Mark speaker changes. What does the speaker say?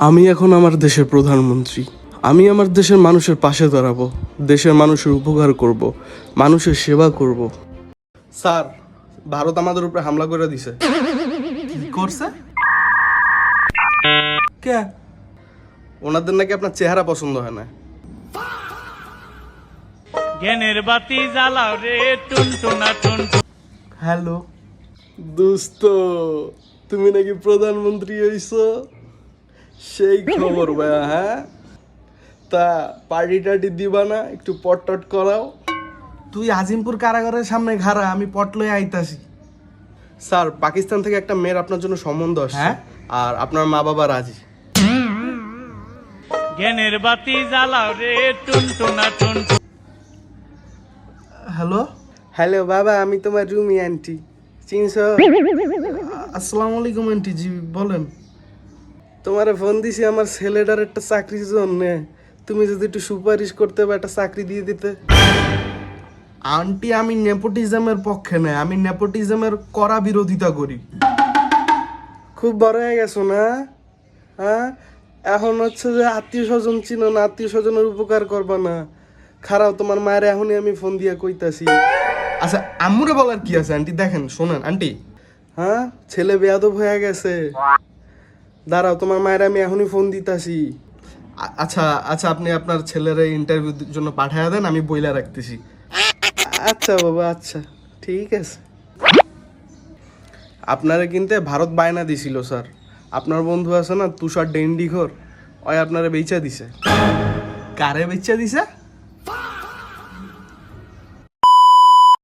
Speaker 1: আমি এখন আমার দেশের প্রধানমন্ত্রী। আমি আমার দেশের মানুষের পাশে দাঁড়াবো, দেশের মানুষের উপকার করব, মানুষের সেবা করব। স্যার, ভারত আমাদের উপরে হামলা করে দিছে।
Speaker 2: কি করছে? কে?
Speaker 1: ওনাদের নাকি আপনার চেহারা পছন্দ হয় না।
Speaker 3: জ্ঞানের বাতি জ্বালাও রে টুনটুনা টুনটুন।
Speaker 2: হ্যালো।
Speaker 1: দোস্ত, তুমি নাকি প্রধানমন্ত্রী হইছো? সেই খবর ভাইয়া। হ্যাঁ, তা পার্টি টার্টি দিবা না? একটু পট টট করাও।
Speaker 2: তুই আজিমপুর কারাগারের সামনে ঘাড়া, আমি পট লয়ে আইতাছি।
Speaker 1: স্যার, পাকিস্তান থেকে একটা মেয়ের আপনার জন্য সম্বন্ধ আসছে।
Speaker 2: হ্যাঁ?
Speaker 1: আর আপনার মা বাবা রাজি।
Speaker 3: জ্ঞানের বাতি জ্বালাও রে টুনটুনা টুনটুন।
Speaker 2: হ্যালো।
Speaker 1: হ্যালো বাবা, আমি তোমার রুমি আন্টি, চিনছো?
Speaker 2: আসসালামু আলাইকুম আন্টি জি, বলেন।
Speaker 1: তোমারে ফোন দিছি আমার ছেলেটার একটা চাকরির জন্য। তুমি যদি একটু সুপারিশ করতে বা একটা চাকরি দিয়ে দিতে।
Speaker 2: আন্টি, আমি নেপোটিজমের পক্ষে নয়, আমি নেপোটিজমের কড়া বিরোধিতা করি।
Speaker 1: খুব বড় হয়ে গেছো না? হ্যাঁ, এখন হচ্ছে যে আত্মীয় স্বজন চিনো না, আত্মীয় স্বজনের উপকার করবা না। খারাপ, তোমার মায়ের এখনই আমি ফোন দিয়া কইতাছি।
Speaker 2: আচ্ছা, আম্মুরে বলার কি আছে আন্টি? দেখেন, শোনেন আন্টি।
Speaker 1: হ্যাঁ, ছেলে বেয়াদব হয়ে গেছে। দাঁড়াও, তোমার মায়ের আমি এখনই ফোন দিতাছি।
Speaker 2: আচ্ছা আচ্ছা, আপনি আপনার ছেলের ইন্টারভিউর জন্য পাঠায়া দেন, আমি বইলা রাখতেছি।
Speaker 1: আচ্ছা বাবা, আচ্ছা, ঠিক আছে। আপনারা কিনতে ভারত বায়না দিছিল স্যার। আপনার বন্ধু আছে না তুষার ডেন্ডিঘর, ওই আপনারা বেচা দিছে।
Speaker 2: কারে বেচা দিছে?